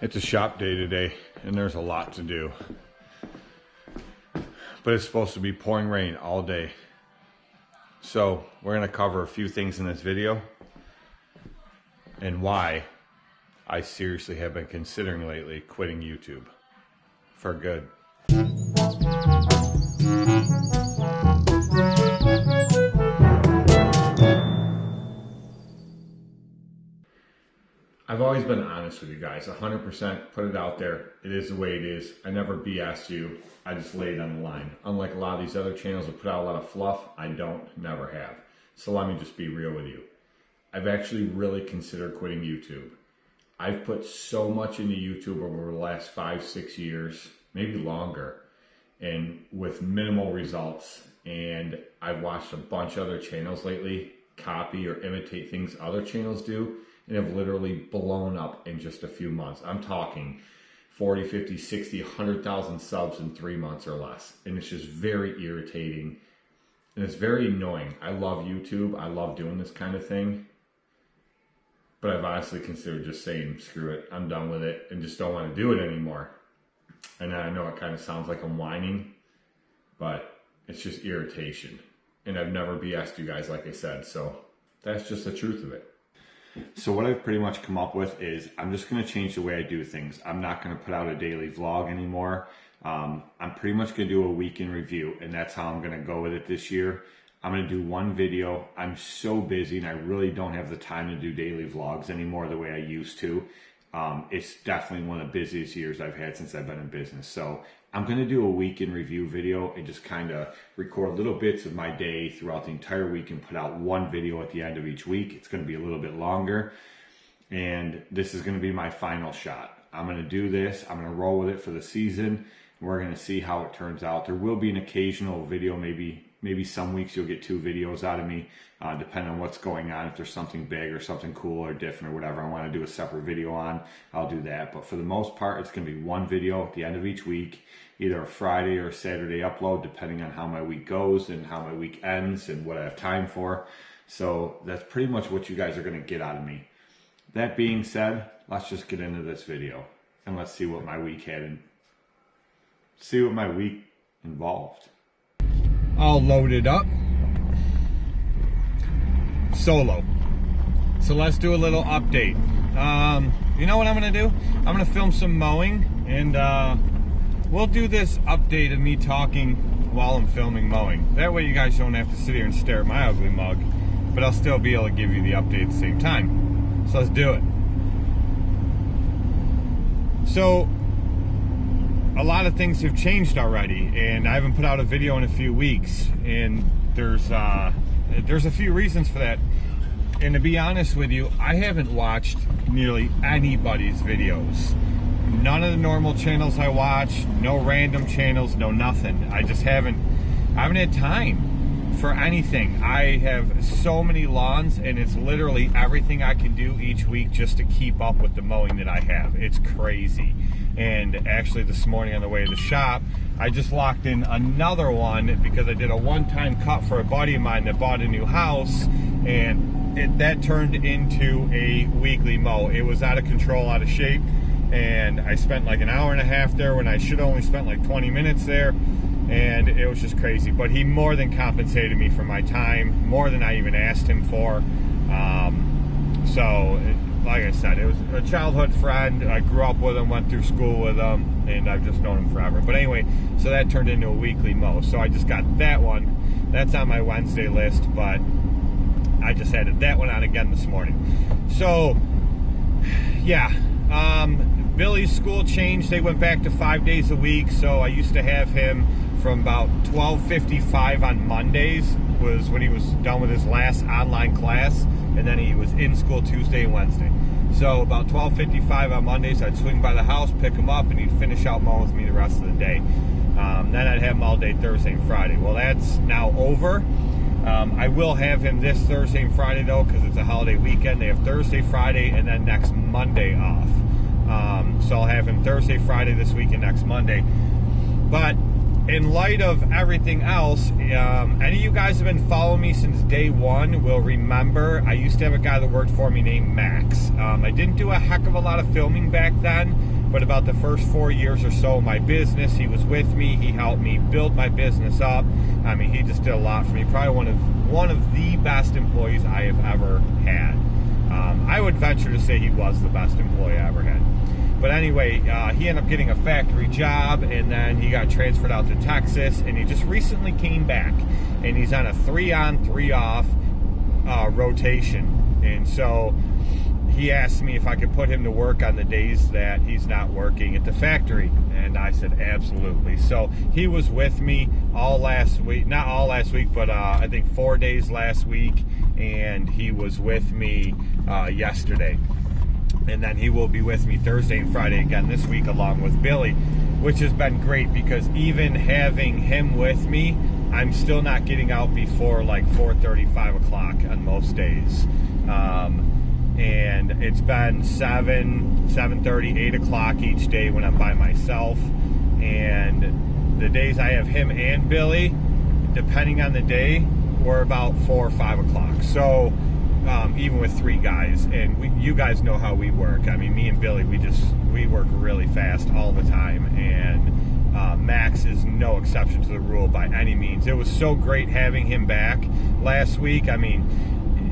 It's a shop day today, and there's a lot to do. But it's supposed to be pouring rain all day. So we're going to cover a few things in this video and why I seriously have been considering lately quitting YouTube for good. I've always been honest with you guys, 100%, put it out there. It is the way it is. I never BS you. I just lay it on the line. Unlike a lot of these other channels that put out a lot of fluff, I don't, never have. So let me just be real with you. I've actually really considered quitting YouTube. I've put so much into YouTube over the last 5-6 years, maybe longer, and with minimal results. And I've watched a bunch of other channels lately copy or imitate things other channels do, and have literally blown up in just a few months. I'm talking 40, 50, 60, 100,000 subs in 3 months or less. And it's just very irritating. And it's very annoying. I love YouTube. I love doing this kind of thing. But I've honestly considered just saying, screw it, I'm done with it, and just don't want to do it anymore. And I know it kind of sounds like I'm whining, but it's just irritation. And I've never BS'd you guys, like I said. So that's just the truth of it. So what I've pretty much come up with is I'm just going to change the way I do things. I'm not going to put out a daily vlog anymore. I'm pretty much going to do a week in review, and that's how I'm going to go with it this year. I'm going to do one video. I'm so busy and I really don't have the time to do daily vlogs anymore the way I used to. It's definitely one of the busiest years I've had since I've been in business. So I'm going to do a week in review video and just kind of record little bits of my day throughout the entire week and put out one video at the end of each week. It's going to be a little bit longer, and this is going to be my final shot. I'm going to do this. I'm going to roll with it for the season. We're going to see how it turns out. There will be an occasional video, maybe some weeks you'll get 2 videos out of me, depending on what's going on. If there's something big or something cool or different or whatever I want to do a separate video on, I'll do that. But for the most part, it's going to be one video at the end of each week, either a Friday or a Saturday upload, depending on how my week goes and how my week ends and what I have time for. So that's pretty much what you guys are going to get out of me. That being said, let's just get into this video and let's see what my week had and see what my week involved. All loaded up. Solo. So let's do a little update. You know what I'm gonna do? I'm gonna film some mowing, and we'll do this update of me talking while I'm filming mowing. That way you guys don't have to sit here and stare at my ugly mug, but I'll still be able to give you the update at the same time. So let's do it. So a lot of things have changed already, and I haven't put out a video in a few weeks, and there's a few reasons for that. And to be honest with you, I haven't watched nearly anybody's videos. None of the normal channels I watch, no random channels, no nothing. I haven't had time for anything. I have so many lawns, and it's literally everything I can do each week just to keep up with the mowing that I have. It's crazy. And actually this morning on the way to the shop, I just locked in another one because I did a one-time cut for a buddy of mine that bought a new house, and that turned into a weekly mow. It was out of control, out of shape, and I spent like an hour and a half there when I should have only spent like 20 minutes there, and it was just crazy. But he more than compensated me for my time, more than I even asked him for. Like I said, it was a childhood friend. I grew up with him, went through school with him, and I've just known him forever. But anyway, so that turned into a weekly mow. So I just got that one. That's on my Wednesday list, but I just added that one on again this morning. So, yeah. Billy's school changed. They went back to 5 days a week. So I used to have him from about 12:55 on Mondays, was when he was done with his last online class, and then he was in school Tuesday and Wednesday. So about 12:55 on Mondays, I'd swing by the house, pick him up, and he'd finish out mowing with me the rest of the day. Then I'd have him all day Thursday and Friday. Well, that's now over. I will have him this Thursday and Friday though, because it's a holiday weekend. They have Thursday, Friday, and then next Monday off. So I'll have him Thursday, Friday this week, and next Monday. But in light of everything else, any of you guys have been following me since day one will remember I used to have a guy that worked for me named Max. I I didn't do a heck of a lot of filming back then, but about the first 4 years or so of my business, he was with me. He helped me build my business up. I mean, he just did a lot for me. Probably one of the best employees I have ever had. I would venture to say he was the best employee I ever had. But anyway, he ended up getting a factory job, and then he got transferred out to Texas, and he just recently came back, and he's on a 3-on, 3-off rotation. And so he asked me if I could put him to work on the days that he's not working at the factory, and I said absolutely. So he was with me all last week, not all last week, but I think 4 days last week, and he was with me yesterday. And then he will be with me Thursday and Friday again this week, along with Billy, which has been great, because even having him with me, I'm still not getting out before like 4:30, 5 o'clock on most days. And it's been 7:30, 8 o'clock each day when I'm by myself. And the days I have him and Billy, depending on the day, we're about 4 or 5 o'clock. So even with 3 guys, and you guys know how we work. I mean, me and Billy, we work really fast all the time, and Max is no exception to the rule by any means. It was so great having him back last week. I mean,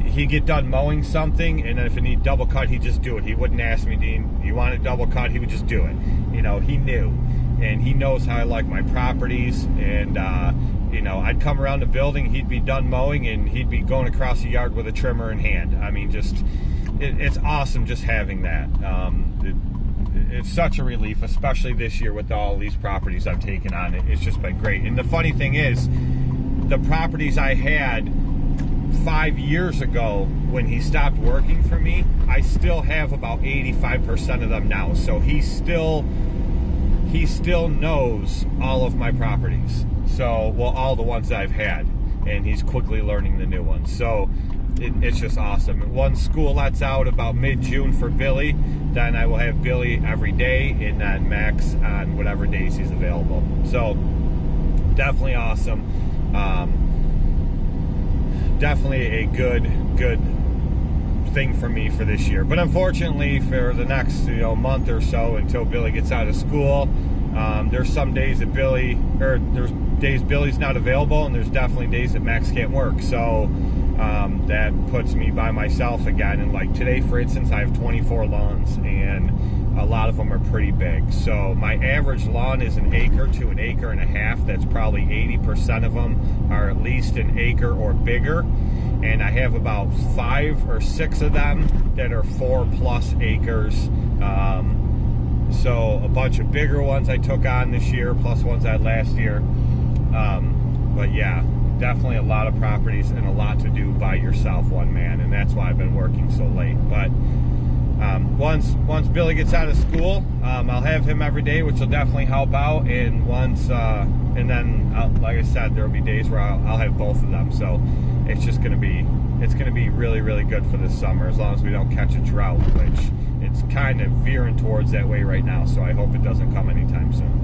he'd get done mowing something, and then if it needed double cut, he'd just do it. He wouldn't ask me, Dean, you want a double cut? He would just do it. You know, he knew, and he knows how I like my properties. And you know, I'd come around the building, he'd be done mowing, and he'd be going across the yard with a trimmer in hand. I mean, just it's awesome just having that. It's such a relief, especially this year with all these properties I've taken on. It's just been great. And the funny thing is, the properties I had 5 years ago when he stopped working for me, I still have about 85% of them now. So he still knows all of my properties. So, well, all the ones that I've had, and he's quickly learning the new ones. So it's just awesome. Once school lets out about mid-June for Billy, then I will have Billy every day, and then Max on whatever days he's available. So definitely awesome. Definitely a good thing for me for this year. But unfortunately, for the next month or so until Billy gets out of school, there's some days that there's days Billy's not available, and there's definitely days that Max can't work. So that puts me by myself again. And like today, for instance, I have 24 lawns, and a lot of them are pretty big. So my average lawn is 1 acre to 1.5 acres. That's probably 80% of them are at least 1 acre or bigger. And I have about 5 or 6 of them that are 4+ acres. So a bunch of bigger ones I took on this year, plus ones I had last year. But yeah, definitely a lot of properties and a lot to do by yourself, one man, and that's why I've been working so late. But once Billy gets out of school, I'll have him every day, which will definitely help out. And like I said, there'll be days where I'll have both of them. So it's just gonna be really, really good for this summer, as long as we don't catch a drought, which it's kind of veering towards that way right now. So I hope it doesn't come anytime soon.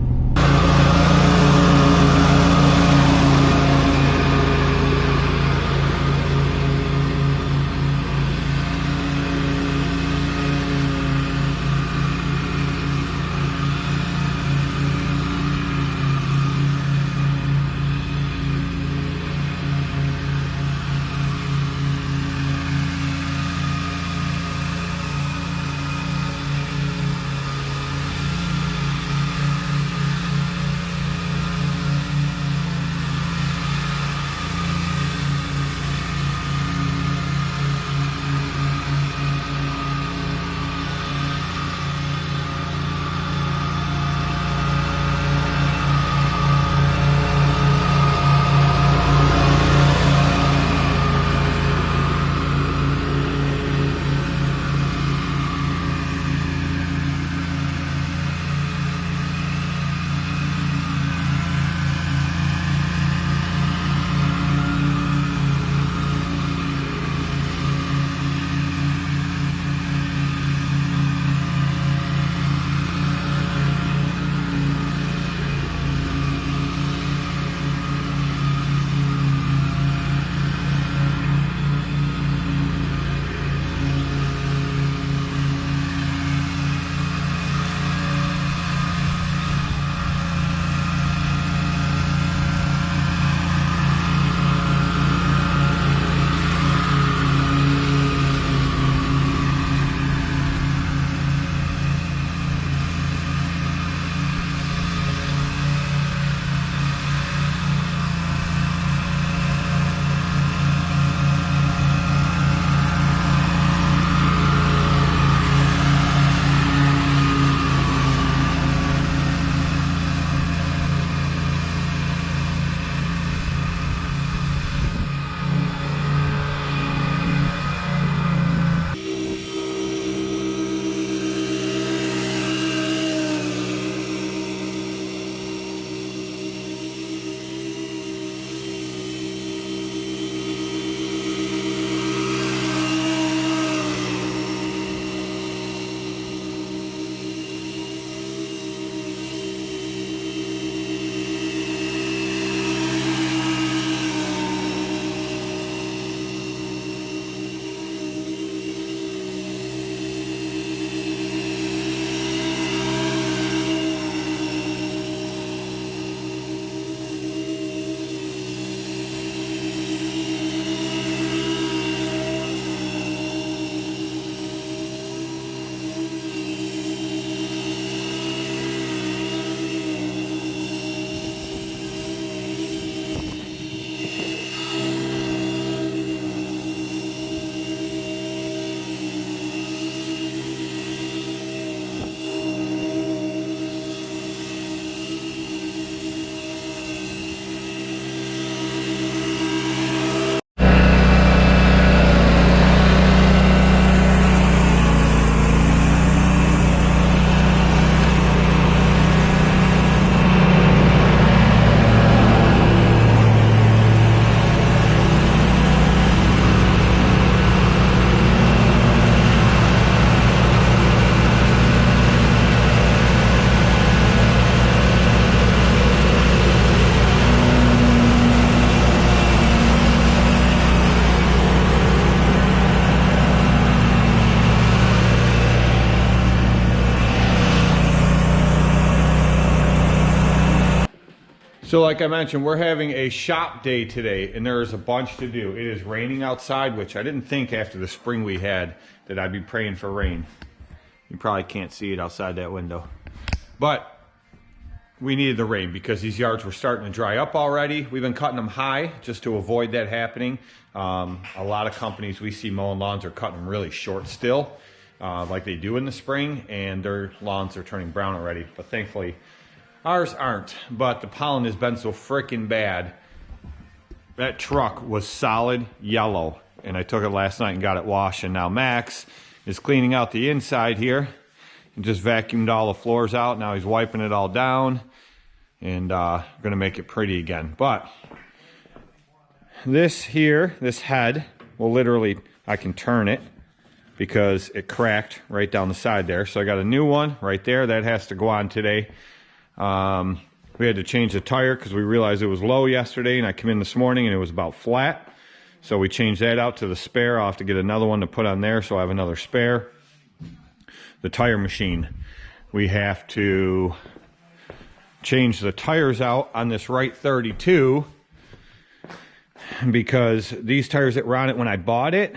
So like I mentioned, we're having a shop day today, and there is a bunch to do. It is raining outside, which I didn't think after the spring we had that I'd be praying for rain. You probably can't see it outside that window. But we needed the rain because these yards were starting to dry up already. We've been cutting them high just to avoid that happening. A lot of companies we see mowing lawns are cutting them really short still, like they do in the spring, and their lawns are turning brown already. But thankfully, ours aren't. But the pollen has been so freaking bad. That truck was solid yellow, and I took it last night and got it washed, and now Max is cleaning out the inside here and just vacuumed all the floors out. Now he's wiping it all down and gonna make it pretty again. But this here, this head, will literally, I can turn it because it cracked right down the side there. So I got a new one right there that has to go on today. We had to change the tire because we realized it was low yesterday, and I come in this morning and it was about flat. So we changed that out to the spare. I'll have to get another one to put on there so I have another spare. The tire machine, we have to change the tires out on this right 32 because these tires that were on it when I bought it,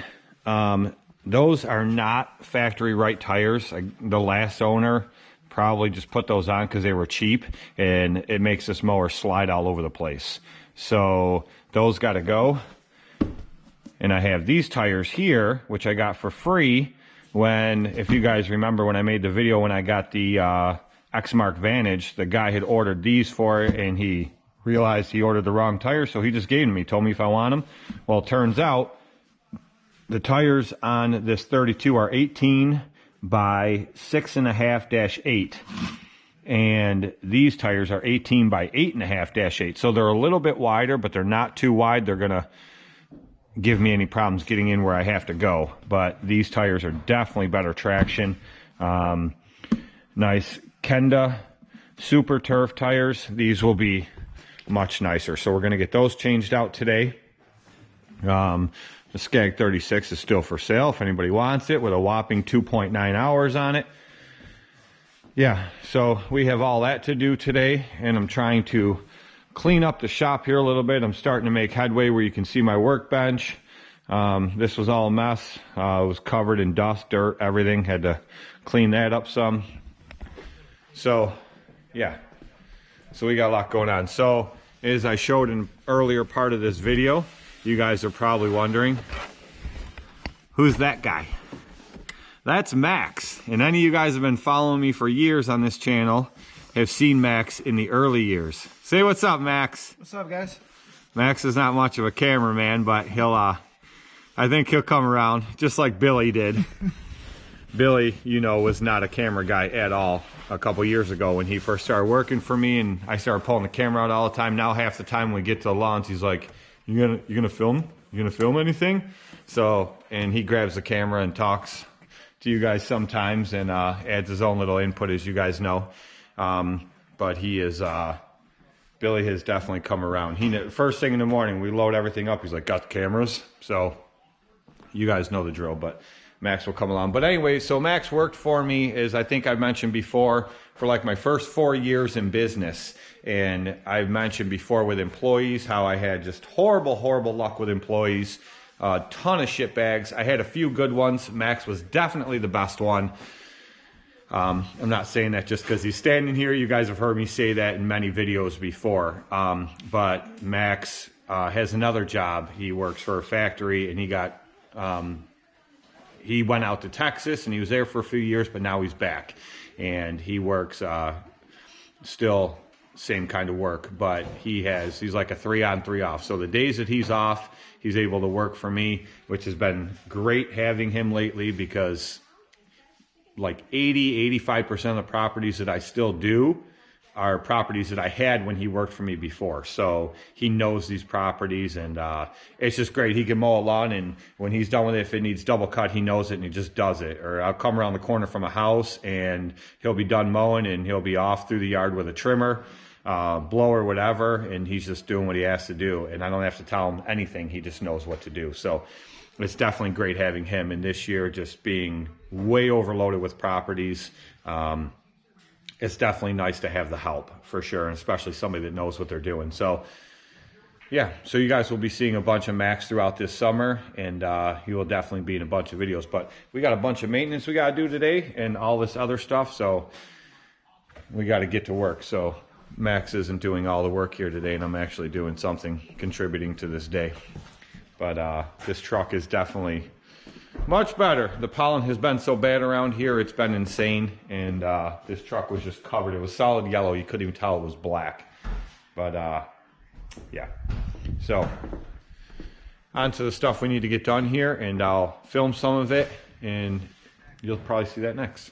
those are not factory right tires. The last owner probably just put those on because they were cheap, and it makes this mower slide all over the place. So those got to go. And I have these tires here, which I got for free when, if you guys remember when I made the video when I got the X-Mark Vantage, the guy had ordered these for it, and he realized he ordered the wrong tires, so he just gave them to me, told me if I want them. Well, it turns out the tires on this 32 are 18 by 6.5-8, and these tires are 18 by 8.5-8. So they're a little bit wider, but they're not too wide. They're gonna give me any problems getting in where I have to go. But these tires are definitely better traction. Nice Kenda Super Turf tires. These will be much nicer. So we're gonna get those changed out today. The Skag 36 is still for sale if anybody wants it, with a whopping 2.9 hours on it. Yeah, so we have all that to do today, and I'm trying to clean up the shop here a little bit. I'm starting to make headway where you can see my workbench. This was all a mess. It was covered in dust, dirt, everything. Had to clean that up some. So, yeah. So we got a lot going on. So, as I showed in an earlier part of this video, you guys are probably wondering, who's that guy? That's Max. And any of you guys have been following me for years on this channel have seen Max in the early years. Say what's up, Max. What's up, guys? Max is not much of a cameraman, but he'll, I think he'll come around, just like Billy did. Billy, you know, was not a camera guy at all a couple years ago when he first started working for me, and I started pulling the camera out all the time. Now half the time when we get to the lawns, he's like, you gonna film? You gonna film anything? So, and he grabs the camera and talks to you guys sometimes and adds his own little input, as you guys know. But he is, Billy has definitely come around. First thing in the morning, we load everything up. He's like, got the cameras? So you guys know the drill, but Max will come along. But anyway, so Max worked for me, as I think I've mentioned before, for like my first 4 years in business. And I've mentioned before with employees how I had just horrible, horrible luck with employees. A ton of shit bags. I had a few good ones. Max was definitely the best one. I'm not saying that just because he's standing here. You guys have heard me say that in many videos before. But Max has another job. He works for a factory, and he went out to Texas, and he was there for a few years, but now he's back. And he works still same kind of work, but he's like a 3-on 3-off. So the days that he's off, he's able to work for me, which has been great having him lately, because like 80-85% of the properties that I still do are properties that I had when he worked for me before. So he knows these properties, and it's just great. He can mow a lawn, and when he's done with it, if it needs double cut, he knows it and he just does it. Or I'll come around the corner from a house and he'll be done mowing and he'll be off through the yard with a trimmer, blower, whatever, and he's just doing what he has to do. And I don't have to tell him anything. He just knows what to do. So it's definitely great having him. And this year just being way overloaded with properties, it's definitely nice to have the help for sure, and especially somebody that knows what they're doing. So yeah, so you guys will be seeing a bunch of Macs throughout this summer, and you will definitely be in a bunch of videos. But we got a bunch of maintenance we got to do today and all this other stuff, so we got to get to work. So Max isn't doing all the work here today, and I'm actually doing something, contributing to this day. But this truck is definitely much better. The pollen has been so bad around here, it's been insane. And this truck was just covered. It was solid yellow. You couldn't even tell it was black. But yeah. So on to the stuff we need to get done here, and I'll film some of it, and you'll probably see that next.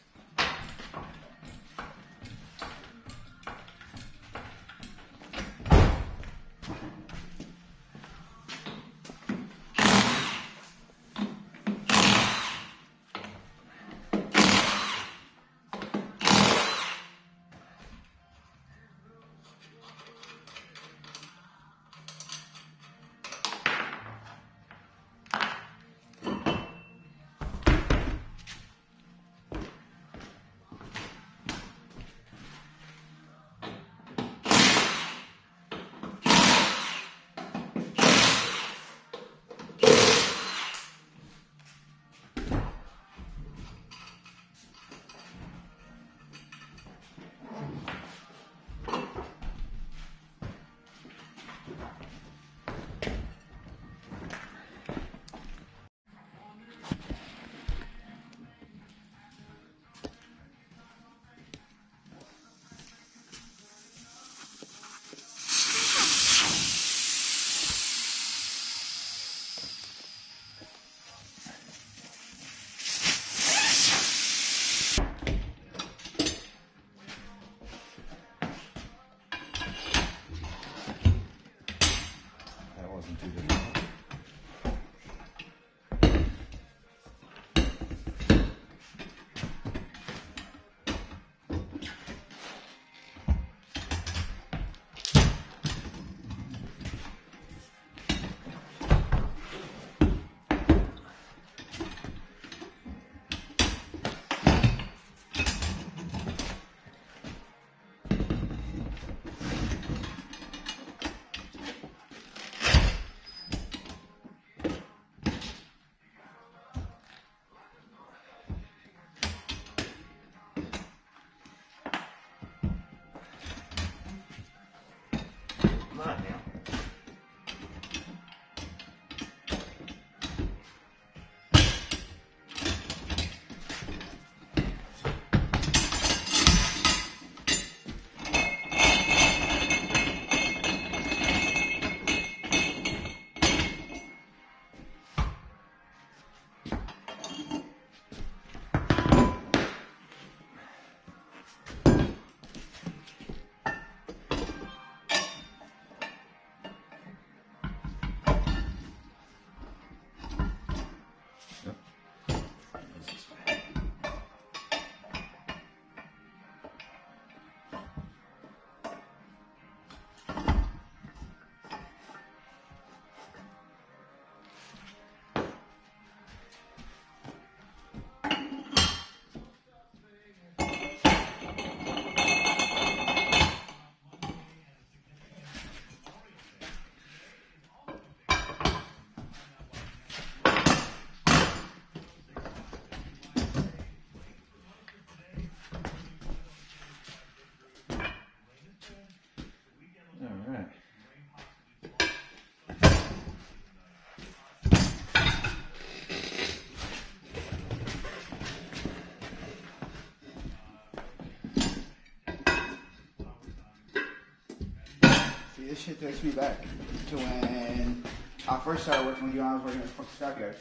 This shit takes me back to when I first started working with you. I was working at the fucking scrapyard.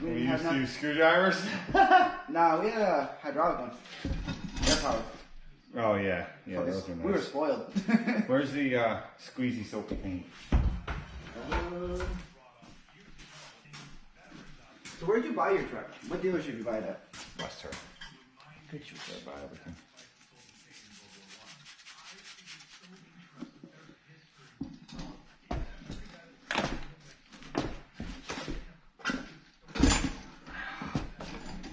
We used to use screwdrivers? Nah, we had a hydraulic one. Air powered. Oh, yeah. Yeah, those are nice. We were spoiled. Where's the squeezy soapy paint? So where'd you buy your truck? What dealership you buy it at? West Her. Good shoot there, buy everything.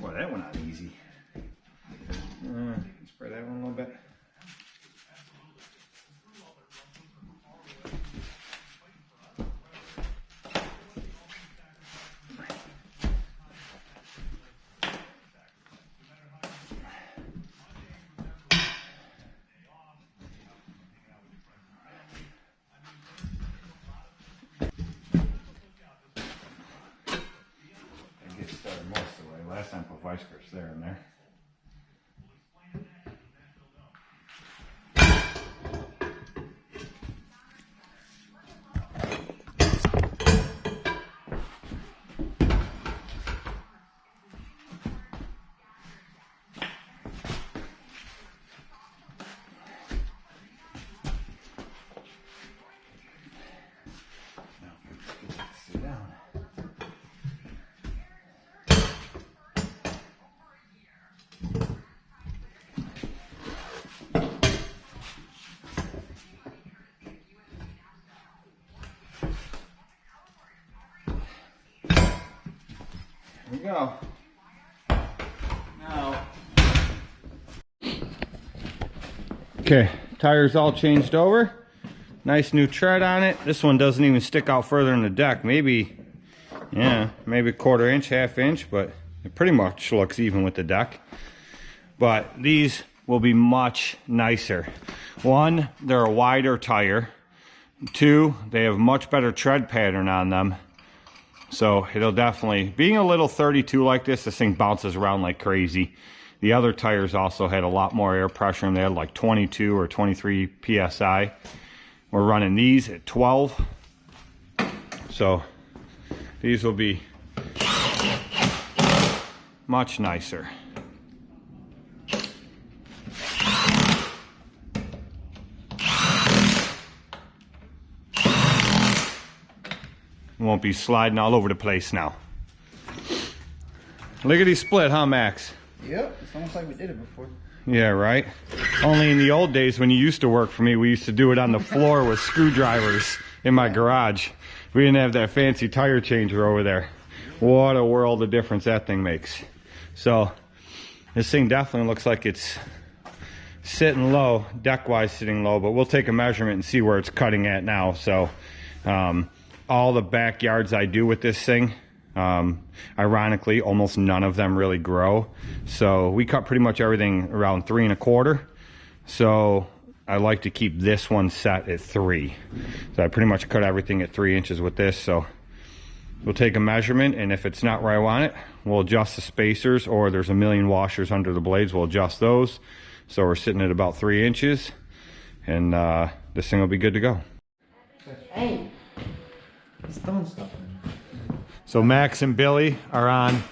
Boy, that went on easy. Spray last time, put vice grips there and there. Here we go. Now. Okay, tires all changed over. Nice new tread on it. This one doesn't even stick out further in the deck. Maybe, yeah, maybe a quarter inch, half inch, but it pretty much looks even with the deck. But these will be much nicer. One, they're a wider tire. Two, they have much better tread pattern on them. So it'll definitely, being a little 32 like this thing bounces around like crazy. The other tires also had a lot more air pressure, and they had like 22 or 23 PSI. We're running these at 12. So these will be much nicer. Won't be sliding all over the place now. Lickety split, huh, Max? Yep, it's almost like we did it before. Yeah, right? Only in the old days when you used to work for me, we used to do it on the floor with screwdrivers in my garage. We didn't have that fancy tire changer over there. What a world of difference that thing makes. So this thing definitely looks like it's sitting low, deck-wise sitting low, but we'll take a measurement and see where it's cutting at now. So all the backyards I do with this thing, ironically, almost none of them really grow. So we cut pretty much everything around 3 1/4. So I like to keep this one set at 3. So I pretty much cut everything at 3 inches with this. So we'll take a measurement, and if it's not where I want it, we'll adjust the spacers, or there's a million washers under the blades, we'll adjust those. So we're sitting at about 3 inches, and this thing will be good to go. Hey, it's throwing stuff. So Max and Billy are on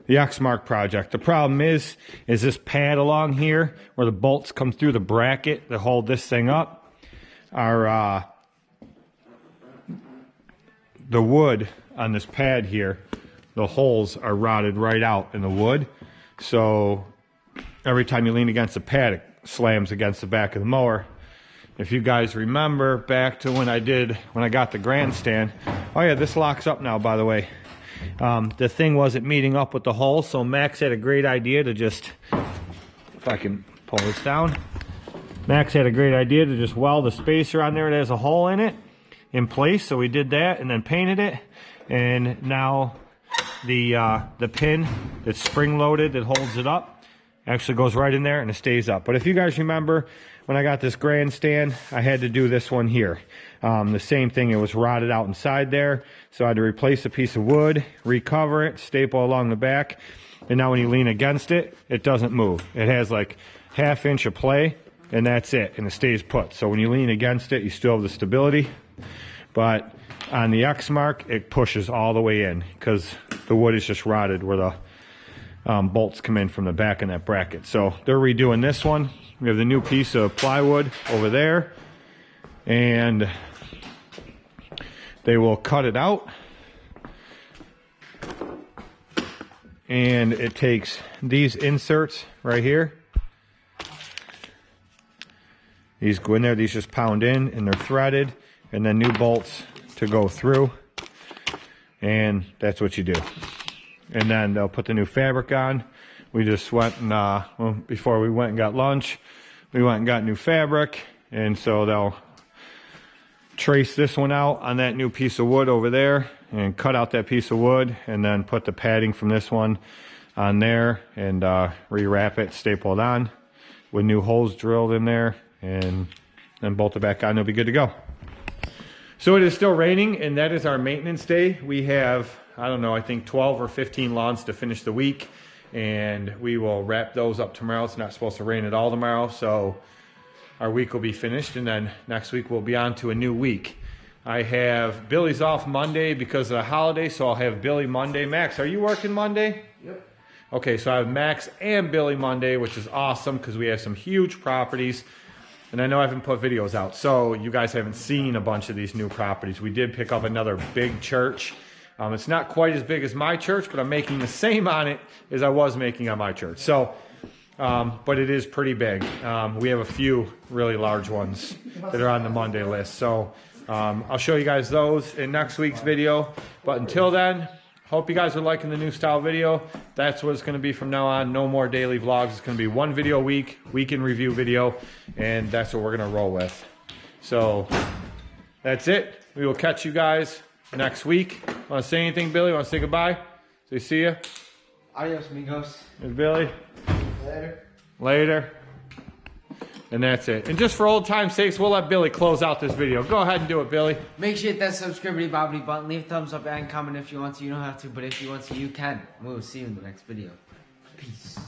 the X-Mark project. The problem is this pad along here where the bolts come through the bracket that hold this thing up are the wood on this pad here. The holes are rotted right out in the wood. So every time you lean against the pad, it slams against the back of the mower. If you guys remember back to when I got the grandstand. Oh yeah, this locks up now, by the way. The thing wasn't meeting up with the hole, so Max had a great idea to just, if I can pull this down. Max had a great idea to just weld a spacer on there that has a hole in it in place, so we did that and then painted it. And now the pin that's spring loaded that holds it up actually goes right in there and it stays up. But if you guys remember, when I got this grandstand, I had to do this one here. The same thing, it was rotted out inside there. So I had to replace a piece of wood, recover it, staple along the back. And now when you lean against it, it doesn't move. It has like ½ inch of play, and that's it, and it stays put. So when you lean against it, you still have the stability. But on the X-Mark, it pushes all the way in because the wood is just rotted where the bolts come in from the back in that bracket. So they're redoing this one. We have the new piece of plywood over there, and they will cut it out, and it takes these inserts right here. These go in there, these just pound in, and they're threaded, and then new bolts to go through, and that's what you do. And then they'll put the new fabric on. We just went and, well, before we went and got lunch, we went and got new fabric, and so they'll trace this one out on that new piece of wood over there and cut out that piece of wood, and then put the padding from this one on there and rewrap it, staple it on with new holes drilled in there, and then bolt it back on. It'll be good to go. So it is still raining, and that is our maintenance day. We have, I don't know, I think 12 or 15 lawns to finish the week. and we will wrap those up tomorrow. It's not supposed to rain at all tomorrow, so our week will be finished, and then next week we'll be on to a new week. I have Billy's off Monday because of the holiday, so I'll have Billy Monday. Max, are you working Monday? Yep. Okay, so I have Max and Billy Monday, which is awesome because we have some huge properties. And I know I haven't put videos out, so you guys haven't seen a bunch of these new properties. We did pick up another big church. It's not quite as big as my church, but I'm making the same on it as I was making on my church. So, but it is pretty big. We have a few really large ones that are on the Monday list. So I'll show you guys those in next week's video. But until then, hope you guys are liking the new style video. That's what it's going to be from now on. No more daily vlogs. It's going to be one video a week, week in review video, and that's what we're going to roll with. So that's it. We will catch you guys next week. Want to say anything, Billy? Want to say goodbye? Say see ya. Adios, amigos. There's Billy. Later. Later. And that's it. And just for old time's sakes, we'll let Billy close out this video. Go ahead and do it, Billy. Make sure you hit that subscribe button. Leave a thumbs up and comment if you want to. You don't have to, but if you want to, you can. We'll see you in the next video. Peace.